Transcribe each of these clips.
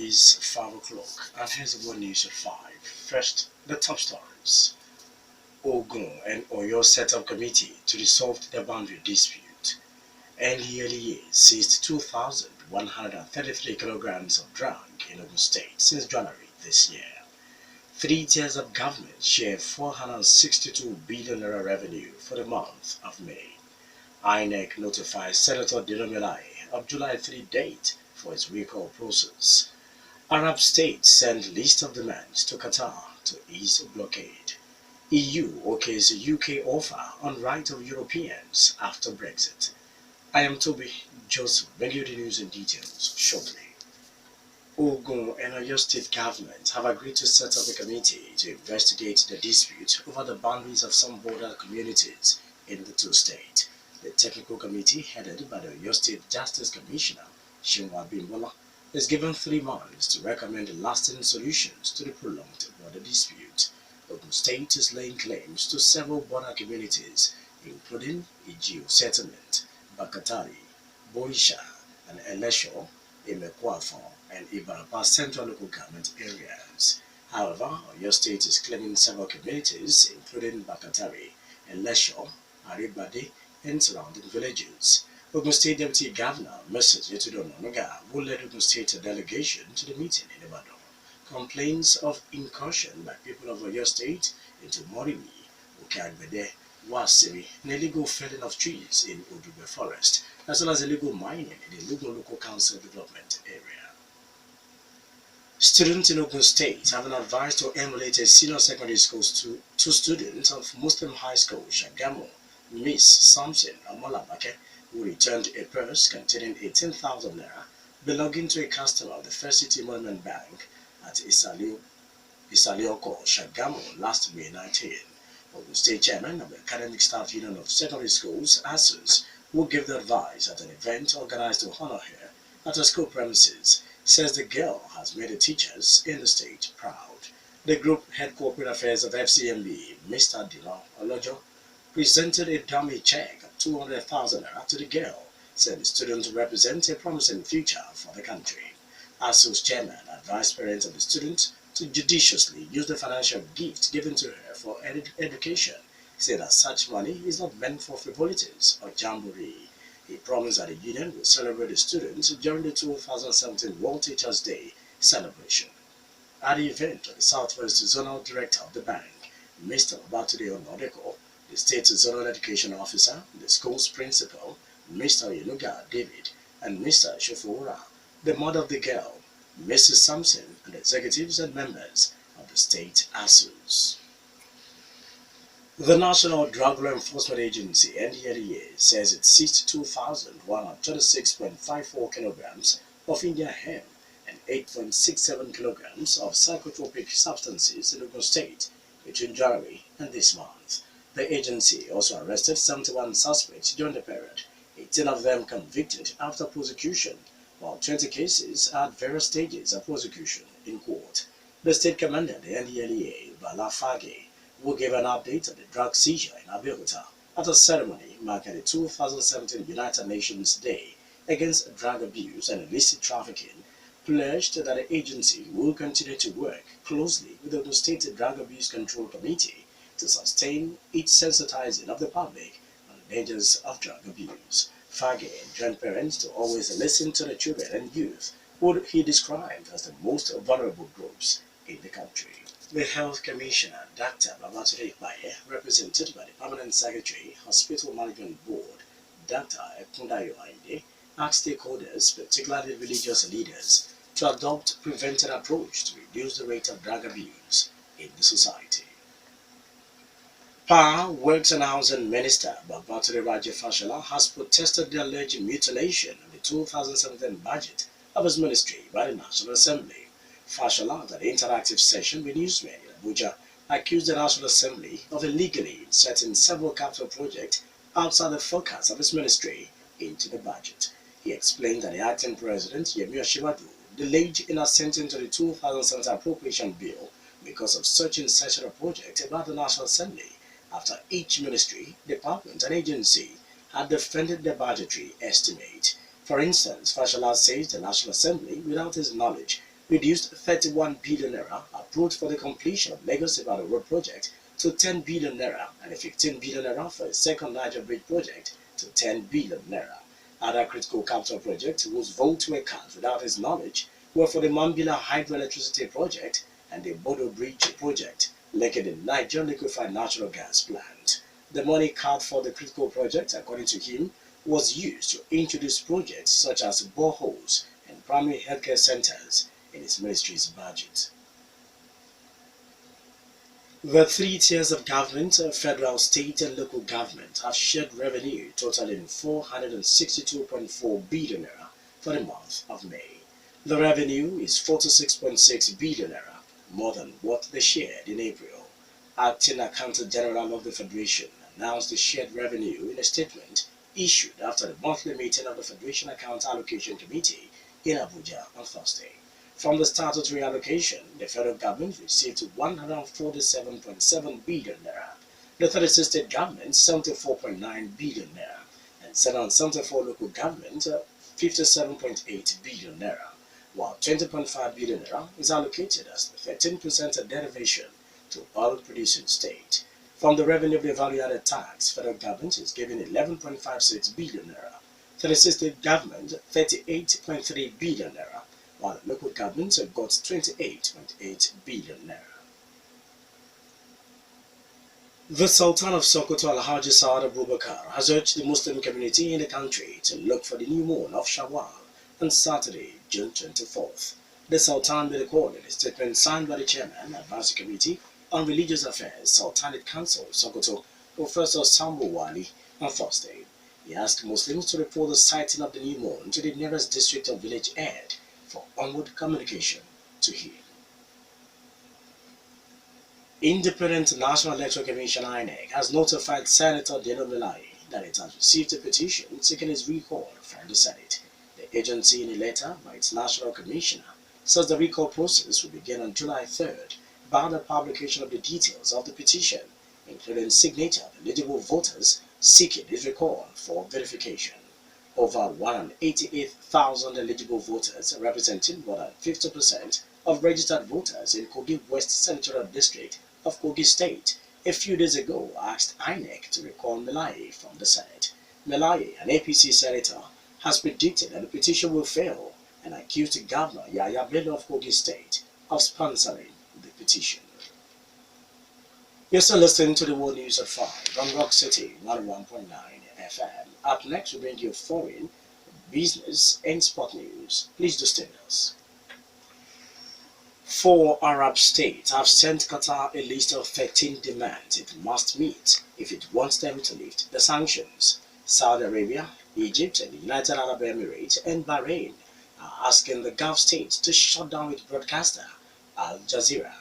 is 5 o'clock, and here's the world news at 5. First, the top stories. Ogun and Oyo set up committee to resolve the boundary dispute. NDLEA seized 2,133 kilograms of drug in Ogun State since January this year. 3 tiers of government share 462 billion naira revenue for the month of May. INEC notifies Senator Dinomilai of July 3 date for its recall process. Arab states send list of demands to Qatar to ease blockade. EU okays UK offer on right of Europeans after Brexit. I am Tobi Joseph, bringing you the news and details shortly. Ogun and Oyo State government have agreed to set up a committee to investigate the dispute over the boundaries of some border communities in the two states. The technical committee, headed by the Oyo State Justice Commissioner, Shinwa Bimbola, is given 3 months to recommend lasting solutions to the prolonged border dispute. Ogun State is laying claims to several border communities, including Ijio Settlement, Bakatari, Boisha, and Elesho, Imekwafo, and Ibarapa Central Local Government areas. However, Oyo State is claiming several communities, including Bakatari, Elesho, Aribade, and surrounding villages. Ogun State Deputy Governor Mrs. Yetudo Nonoga will lead Ogun State delegation to the meeting in Ibadan. Complaints of incursion by people of Oyo State into Morimi, Okagbede, Wasiri, and illegal felling of trees in Odube Forest, as well as illegal mining in the Lugo Local Council Development area. Students in Ogun State have been advised to emulate a senior secondary school two students of Muslim High School, Shagamu, Miss Samson Amolabake, who returned a purse containing 18,000 naira belonging to a customer of the First City Monument Bank at Isalioko, Shagamu last May 19. Ogun State Chairman of the Academic Staff Union of Secondary Schools, ASUS, who gave the advice at an event organized to honor her at her school premises, says the girl has made the teachers in the state proud. The group head corporate affairs of FCMB, Mr. Dillon Olojo, presented a dummy check of 200,000 naira to the girl, said the student represents a promising future for the country. ASUS chairman advised parents of the student to judiciously use the financial gift given to her for education, saying that such money is not meant for frivolities or jamboree. He promised that the union will celebrate the students during the 2017 World Teachers' Day celebration. At the event, the Southwest Zonal Director of the bank, Mr. Batude Onodeko, the State Zonal Education Officer, the school's principal, Mr. Yenuga David, and Mr. Shofura, the mother of the girl, Mrs. Sampson, and executives and members of the state ASUS. The National Drug Law Enforcement Agency, NDLEA, says it seized 2,126.54 kilograms of Indian hemp and 8.67 kilograms of psychotropic substances in Ogun State between January and this month. The agency also arrested 71 suspects during the period, 18 of them convicted after prosecution, while 20 cases are at various stages of prosecution in court. The state commander, the NDLEA, Bala Fage, will give an update on the drug seizure in Abeokuta at a ceremony marking the 2017 United Nations Day against drug abuse and illicit trafficking, pledged that the agency will continue to work closely with the State Drug Abuse Control Committee to sustain its sensitizing of the public on the dangers of drug abuse. Fage enjoined parents to always listen to the children and youth, who he described as the most vulnerable groups in the country. The Health Commissioner, Dr. Babatunde Ipaye, represented by the Permanent Secretary, Hospital Management Board, Dr. Ekundayo Ainde, asked stakeholders, particularly religious leaders, to adopt a preventive approach to reduce the rate of drug abuse in the society. Power, Works and Housing Minister Babatunde Raji Fashola has protested the alleged mutilation of the 2017 budget of his ministry by the National Assembly. Fashola, at an interactive session with newsmen in Abuja, accused the National Assembly of illegally inserting several capital projects outside the focus of his ministry into the budget. He explained that the acting president, Yemi Osinbajo, delayed in assenting to the 2017 appropriation bill because of such insertion of projects about the National Assembly, after each ministry, department, and agency had defended their budgetary estimate. For instance, Fashola says the National Assembly, without his knowledge, reduced 31 billion naira approved for the completion of Lagos-Ibadan road project to 10 billion naira and 15 billion naira for a second Niger bridge project to 10 billion naira. Other critical capital projects whose votes were cast without his knowledge were for the Mambila hydroelectricity project and the Bodo Bridge project, linking the Nigerian liquefied natural gas plant. The money cut for the critical project, according to him, was used to introduce projects such as boreholes and primary healthcare centers in his ministry's budget. The three tiers of government, federal, state, and local government, have shared revenue totaling 462.4 billion naira for the month of May. The revenue is 46.6 billion naira, more than what they shared in April. Acting Accountant General of the Federation announced the shared revenue in a statement issued after the monthly meeting of the Federation Account Allocation Committee in Abuja on Thursday. From the statutory allocation, the federal government received 147.7 billion naira, the 36 state governments 74.9 billion naira, and 774 local governments 57.8 billion naira, while 20.5 billion naira is allocated as the 13% derivation to oil producing state. From the revenue of the value-added tax, federal government is given 11.56 billion naira, 36 state government 38.3 billion naira, while the local governments have got 28.8 billion naira. The Sultan of Sokoto Alhaji Saad Abubakar has urged the Muslim community in the country to look for the new moon of Shawwal on Saturday, June 24th. The Sultan made a call in a statement signed by the Chairman, Advisory Committee on Religious Affairs, Sultanate Council, Sokoto, Professor Sambo Wali, on Thursday. He asked Muslims to report the sighting of the new moon to the nearest district or village head for onward communication to him. Independent National Electoral Commission (INEC) has notified Senator Dino Melaye that it has received a petition seeking his recall from the Senate. The agency, in a letter by its National Commissioner, says the recall process will begin on July 3rd by the publication of the details of the petition, including signature of eligible voters seeking his recall for verification. Over 188,000 eligible voters, representing more than 50% of registered voters in Kogi West Senatorial District of Kogi State, a few days ago asked INEC to recall Melaye from the Senate. Melaye, an APC senator, has predicted that the petition will fail and accused Governor Yaya Bello of Kogi State of sponsoring the petition. You're still listening to the World News at 5 on Rock City 101.9 FM. Up next, we bring you foreign, business, and sport news. Please do stay with us. 4 Arab states have sent Qatar a list of 13 demands it must meet if it wants them to lift the sanctions. Saudi Arabia, Egypt, and the United Arab Emirates and Bahrain are asking the Gulf states to shut down its broadcaster, Al Jazeera.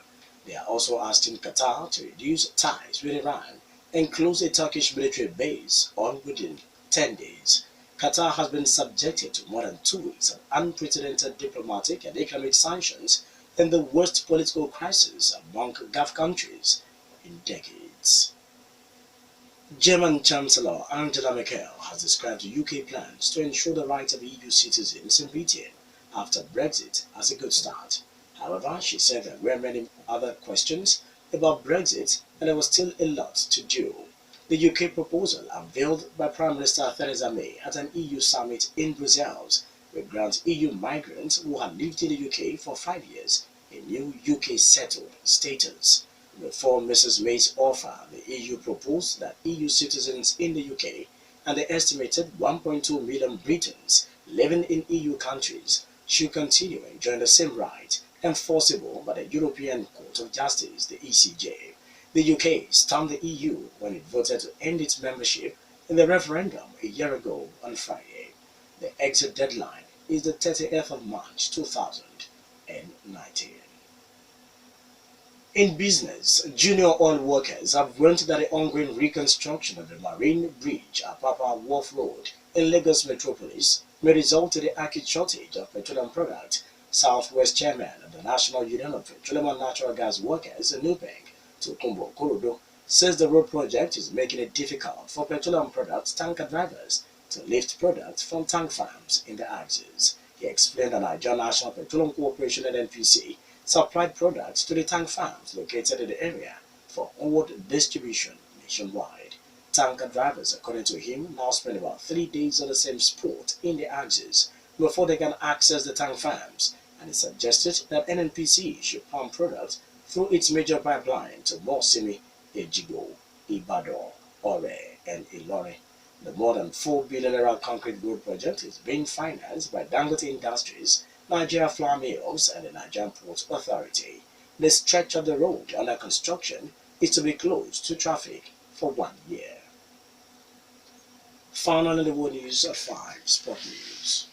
They are also asking Qatar to reduce ties with Iran and close a Turkish military base on within 10 days. Qatar has been subjected to more than 2 weeks of unprecedented diplomatic and economic sanctions and the worst political crisis among Gulf countries in decades. German Chancellor Angela Merkel has described the UK plans to ensure the rights of EU citizens in Britain after Brexit as a good start. However, she said there were many other questions about Brexit and there was still a lot to do. The UK proposal, unveiled by Prime Minister Theresa May at an EU summit in Brussels, will grant EU migrants who have lived in the UK for 5 years a new UK settled status. Before Mrs. May's offer, the EU proposed that EU citizens in the UK and the estimated 1.2 million Britons living in EU countries should continue enjoying the same right enforceable by the European Court of Justice, the ECJ. The UK stormed the EU when it voted to end its membership in the referendum a year ago on Friday. The exit deadline is the 30th of March 2019. In business, junior oil workers have warned that the ongoing reconstruction of the Marine Bridge at Papa Wharf Road in Lagos Metropolis may result in the acute shortage of petroleum products. Southwest Chairman of the National Union of Petroleum and Natural Gas Workers, NUPEG, Tokumbo Korodo, says the road project is making it difficult for petroleum products tanker drivers to lift products from tank farms in the axis. He explained that Nigerian National Petroleum Corporation (NNPC) supplied products to the tank farms located in the area for onward distribution nationwide. Tanker drivers, according to him, now spend about 3 days on the same spot in the axis before they can access the tank farms, and he suggested that NNPC should pump products through its major pipeline to Mosimi, Ejigo, Ibadan, Ore, and Ilori. The more than 4 billion naira concrete road project is being financed by Dangote Industries, Nigeria Flour Mills, and the Nigerian Port Authority. The stretch of the road under construction is to be closed to traffic for 1 year. Finally, the world news at 5 Sport News.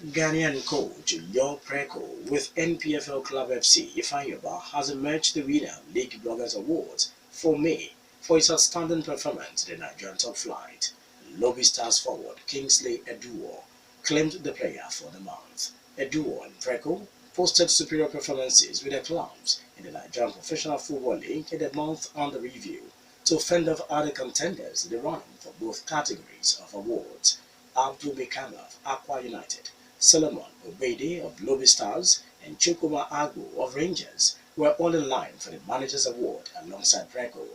Ghanaian coach Yo Preko with NPFL Club FC Ifeanyoba has emerged the winner of League Bloggers Awards for May for his outstanding performance in the Nigerian top flight. Lobby Stars forward Kingsley Eduo claimed the player for the month. Eduo and Preko posted superior performances with their clubs in the Nigerian Professional Football League in the month under review to fend off other contenders in the running for both categories of awards. Abdul Bekama of Aqua United, Solomon Obede of Lobby Stars, and Chukuma Agbo of Rangers were all in line for the Manager's Award alongside Preko.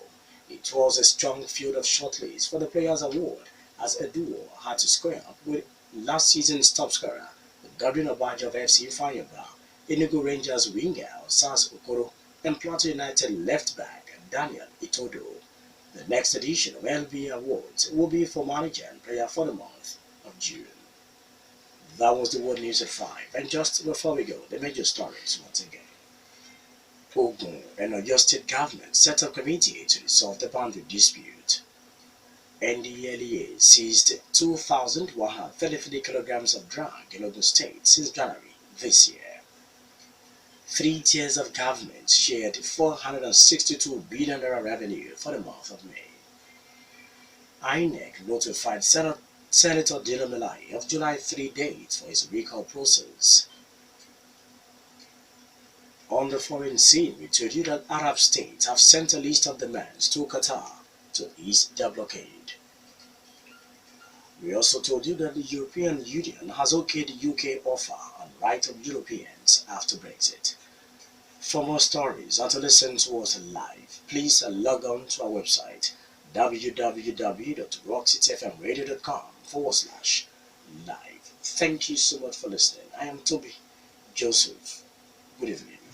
It was a strong field of shortlists for the Players' Award as Eduo had to square up with last season's top scorer, Godwin Obajo of FC Ifeanyoba, Enugu Rangers winger Sars Okoro, and Plateau United left-back Daniel Itodo. The next edition of LB Awards will be for Manager and Player for the month of June. That was the World News at 5, and just before we go, the major stories once again. Ogun and Oyo State government set up committee to resolve the boundary dispute. NDLEA seized 2,133 kilograms of drug in Ogun State since January this year. 3 tiers of government shared 462 billion naira revenue for the month of May. INEC notified Senator Dilo Melai of July 3 date for his recall process. On the foreign scene, we told you that Arab states have sent a list of demands to Qatar to ease their blockade. We also told you that the European Union has okayed the UK offer on right of Europeans after Brexit. For more stories and to listen to us live, please log on to our website www.rockcityfmradio.com/live. Thank you so much for listening. I am Tobi Joseph. Good evening.